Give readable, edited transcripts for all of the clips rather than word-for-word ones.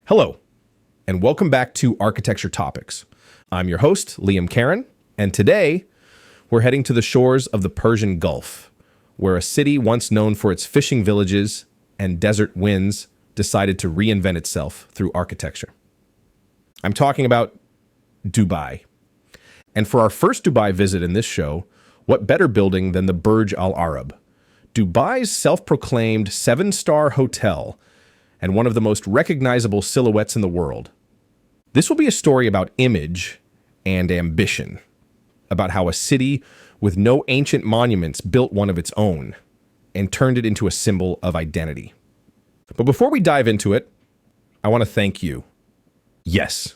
Hello, and welcome back to Architecture Topics. I'm your host, Liam Karen, and today we're heading to the shores of the Persian Gulf, where a city once known for its fishing villages and desert winds decided to reinvent itself through architecture. I'm talking about Dubai. And for our first Dubai visit in this show, what better building than the Burj Al Arab, Dubai's self-proclaimed 7-star hotel and one of the most recognizable silhouettes in the world. This will be a story about image and ambition, about how a city with no ancient monuments built one of its own and turned it into a symbol of identity. But before we dive into it, I want to thank you. Yes,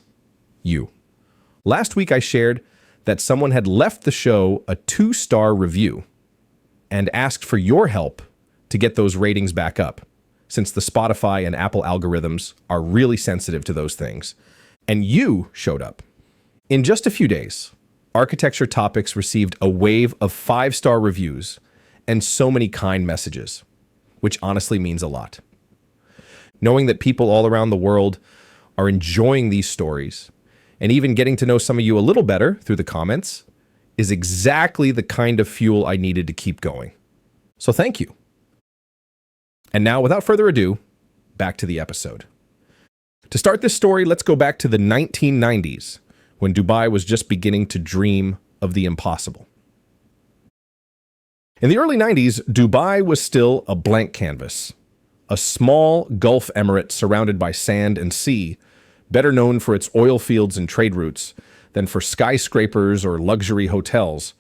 you. Last week I shared that someone had left the show a 2-star review and asked for your help to get those ratings back up, since the Spotify and Apple algorithms are really sensitive to those things. And you showed up. In just a few days, Architecture Topics received a wave of 5-star reviews and so many kind messages, which honestly means a lot. Knowing that people all around the world are enjoying these stories and even getting to know some of you a little better through the comments is exactly the kind of fuel I needed to keep going. So thank you. And now, without further ado, back to the episode. To start this story, let's go back to the 1990s, when Dubai was just beginning to dream of the impossible. In the early 90s, Dubai was still a blank canvas, a small Gulf emirate surrounded by sand and sea, better known for its oil fields and trade routes than for skyscrapers or luxury hotels.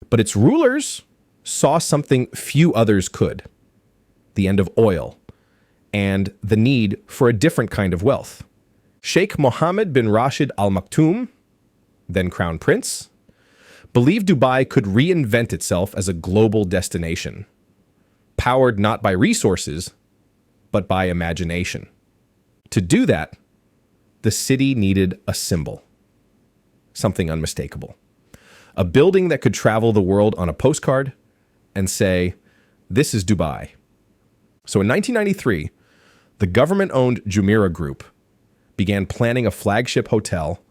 But its rulers saw something few others could: the end of oil, and the need for a different kind of wealth. Sheikh Mohammed bin Rashid Al Maktoum, then Crown Prince, believed Dubai could reinvent itself as a global destination, powered not by resources, but by imagination. To do that, the city needed a symbol, something unmistakable. A building that could travel the world on a postcard and say, "This is Dubai." So in 1993, the government-owned Jumeirah Group began planning a flagship hotel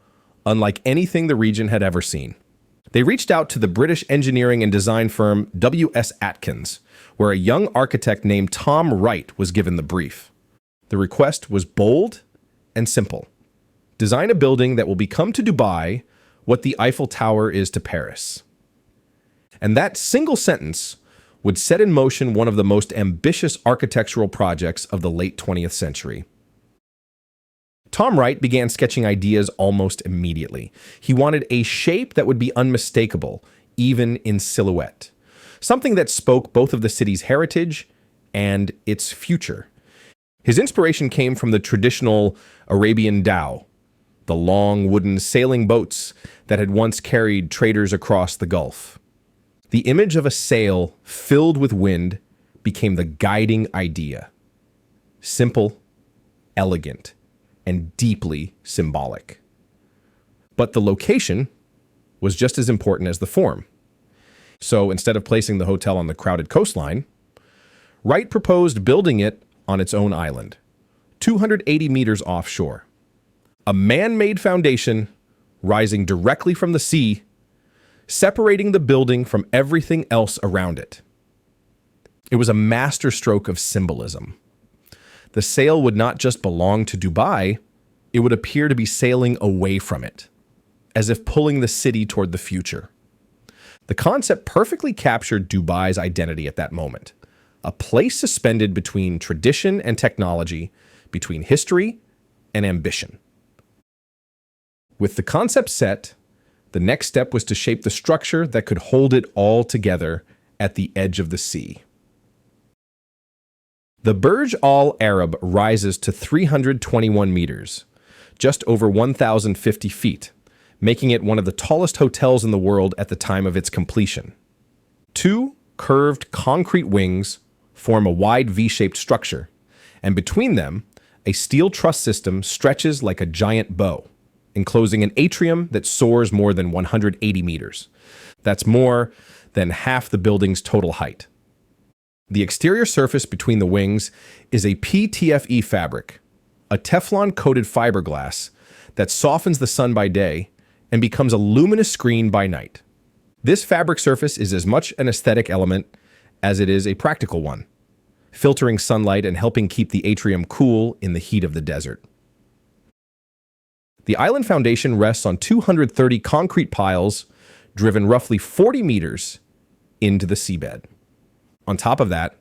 unlike anything the region had ever seen. They reached out to the British engineering and design firm W.S. Atkins, where a young architect named Tom Wright was given the brief. The request was bold and simple. Design a building that will become to Dubai what the Eiffel Tower is to Paris. And that single sentence would set in motion one of the most ambitious architectural projects of the late 20th century. Tom Wright began sketching ideas almost immediately. He wanted a shape that would be unmistakable, even in silhouette. Something that spoke both of the city's heritage and its future. His inspiration came from the traditional Arabian dhow, the long wooden sailing boats that had once carried traders across the Gulf. The image of a sail filled with wind became the guiding idea. Simple, elegant, and deeply symbolic. But the location was just as important as the form. So instead of placing the hotel on the crowded coastline, Wright proposed building it on its own island, 280 meters offshore. A man-made foundation rising directly from the sea, separating the building from everything else around it. It was a masterstroke of symbolism. The sail would not just belong to Dubai, it would appear to be sailing away from it, as if pulling the city toward the future. The concept perfectly captured Dubai's identity at that moment, a place suspended between tradition and technology, between history and ambition. With the concept set, the next step was to shape the structure that could hold it all together at the edge of the sea. The Burj Al Arab rises to 321 meters, just over 1,050 feet, making it one of the tallest hotels in the world at the time of its completion. 2 curved concrete wings form a wide V-shaped structure, and between them, a steel truss system stretches like a giant bow, enclosing an atrium that soars more than 180 meters. That's more than half the building's total height. The exterior surface between the wings is a PTFE fabric, a Teflon-coated fiberglass that softens the sun by day and becomes a luminous screen by night. This fabric surface is as much an aesthetic element as it is a practical one, filtering sunlight and helping keep the atrium cool in the heat of the desert. The island foundation rests on 230 concrete piles driven roughly 40 meters into the seabed. On top of that,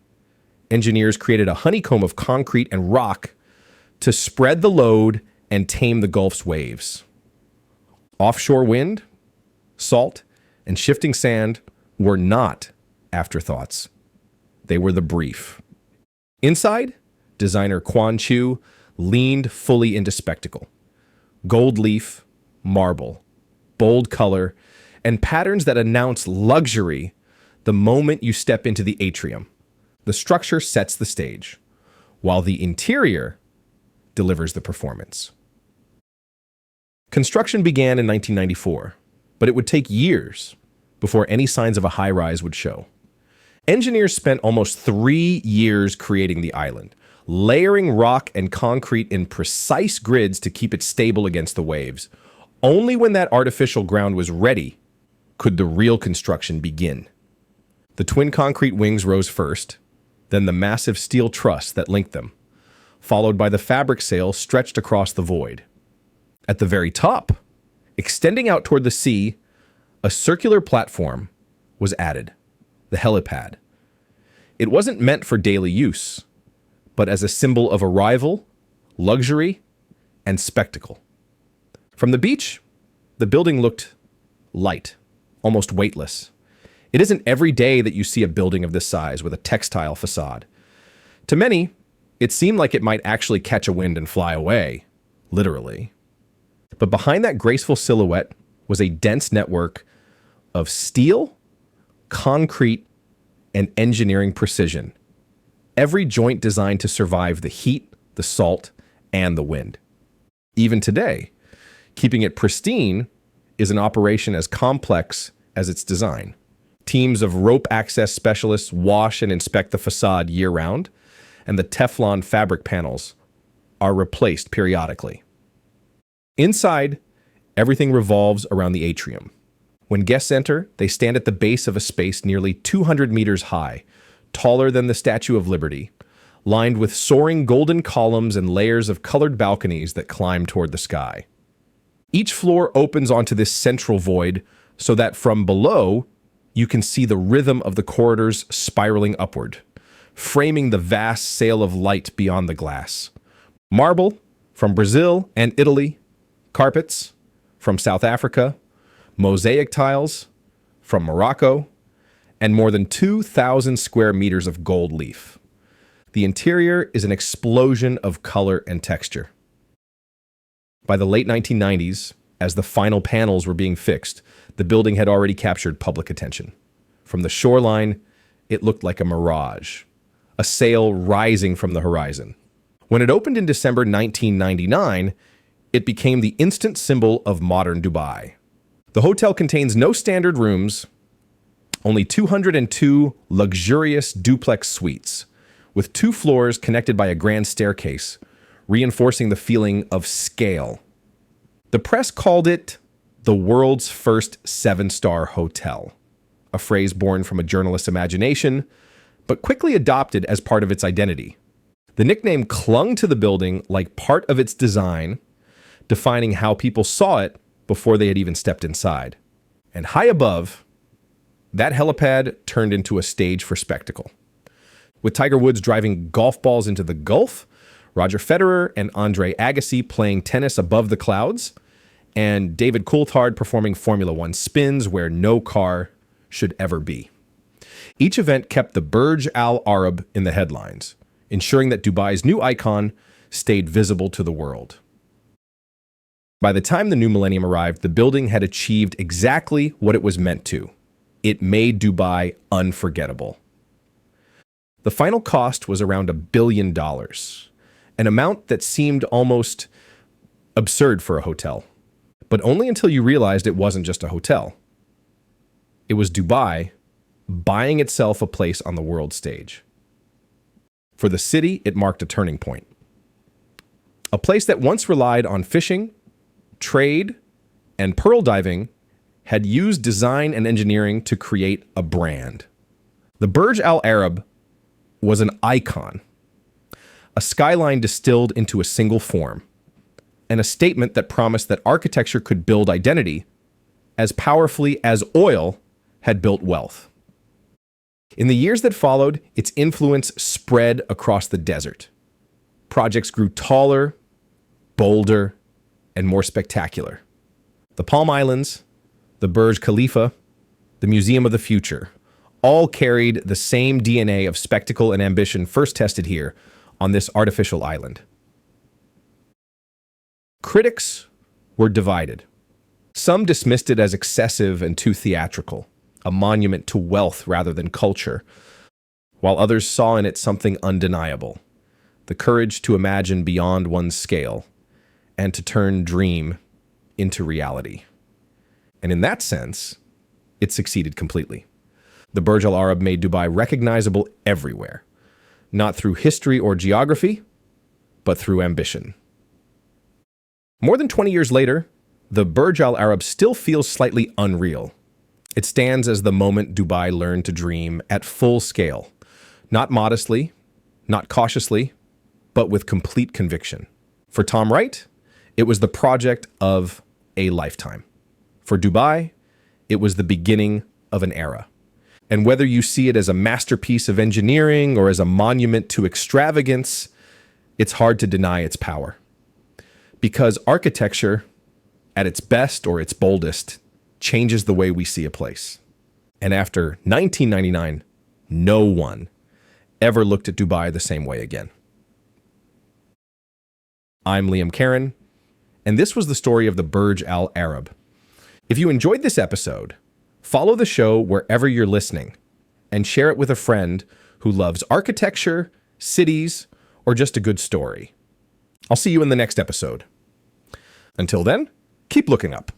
engineers created a honeycomb of concrete and rock to spread the load and tame the Gulf's waves. Offshore wind, salt, and shifting sand were not afterthoughts. They were the brief. Inside, designer Quan Chu leaned fully into spectacle. Gold leaf, marble, bold color, and patterns that announce luxury the moment you step into the atrium. The structure sets the stage, while the interior delivers the performance. Construction began in 1994, but it would take years before any signs of a high-rise would show. Engineers spent almost 3 years creating the island, layering rock and concrete in precise grids to keep it stable against the waves. Only when that artificial ground was ready could the real construction begin. The twin concrete wings rose first, then the massive steel truss that linked them, followed by the fabric sail stretched across the void. At the very top, extending out toward the sea, a circular platform was added, the helipad. It wasn't meant for daily use, but as a symbol of arrival, luxury, and spectacle. From the beach, the building looked light, almost weightless. It isn't every day that you see a building of this size with a textile facade. To many, it seemed like it might actually catch a wind and fly away, literally. But behind that graceful silhouette was a dense network of steel, concrete, and engineering precision. Every joint designed to survive the heat, the salt, and the wind. Even today, keeping it pristine is an operation as complex as its design. Teams of rope access specialists wash and inspect the facade year-round, and the Teflon fabric panels are replaced periodically. Inside, everything revolves around the atrium. When guests enter, they stand at the base of a space nearly 200 meters high, taller than the Statue of Liberty, lined with soaring golden columns and layers of colored balconies that climb toward the sky. Each floor opens onto this central void so that from below, you can see the rhythm of the corridors spiraling upward, framing the vast sail of light beyond the glass. Marble from Brazil and Italy, carpets from South Africa, mosaic tiles from Morocco, and more than 2,000 square meters of gold leaf. The interior is an explosion of color and texture. By the late 1990s, as the final panels were being fixed, the building had already captured public attention. From the shoreline, it looked like a mirage, a sail rising from the horizon. When it opened in December 1999, it became the instant symbol of modern Dubai. The hotel contains no standard rooms, only 202 luxurious duplex suites, with 2 floors connected by a grand staircase, reinforcing the feeling of scale. The press called it the world's first 7-star hotel, a phrase born from a journalist's imagination, but quickly adopted as part of its identity. The nickname clung to the building like part of its design, defining how people saw it before they had even stepped inside. And high above, that helipad turned into a stage for spectacle. With Tiger Woods driving golf balls into the Gulf, Roger Federer and Andre Agassi playing tennis above the clouds, and David Coulthard performing Formula One spins where no car should ever be. Each event kept the Burj Al Arab in the headlines, ensuring that Dubai's new icon stayed visible to the world. By the time the new millennium arrived, the building had achieved exactly what it was meant to. It made Dubai unforgettable. The final cost was around $1 billion, an amount that seemed almost absurd for a hotel, but only until you realized it wasn't just a hotel. It was Dubai buying itself a place on the world stage. For the city, it marked a turning point. A place that once relied on fishing, trade, and pearl diving had used design and engineering to create a brand. The Burj Al Arab was an icon, a skyline distilled into a single form, and a statement that promised that architecture could build identity as powerfully as oil had built wealth. In the years that followed, its influence spread across the desert. Projects grew taller, bolder, and more spectacular. The Palm Islands, the Burj Khalifa, the Museum of the Future, all carried the same DNA of spectacle and ambition first tested here on this artificial island. Critics were divided. Some dismissed it as excessive and too theatrical, a monument to wealth rather than culture, while others saw in it something undeniable, the courage to imagine beyond one's scale and to turn dream into reality. And in that sense, it succeeded completely. The Burj Al Arab made Dubai recognizable everywhere, not through history or geography, but through ambition. More than 20 years later, the Burj Al Arab still feels slightly unreal. It stands as the moment Dubai learned to dream at full scale, not modestly, not cautiously, but with complete conviction. For Tom Wright, it was the project of a lifetime. For Dubai, it was the beginning of an era. And whether you see it as a masterpiece of engineering or as a monument to extravagance, it's hard to deny its power. Because architecture, at its best or its boldest, changes the way we see a place. And after 1999, no one ever looked at Dubai the same way again. I'm Liam Karen, and this was the story of the Burj Al Arab. If you enjoyed this episode, follow the show wherever you're listening and share it with a friend who loves architecture, cities, or just a good story. I'll see you in the next episode. Until then, keep looking up.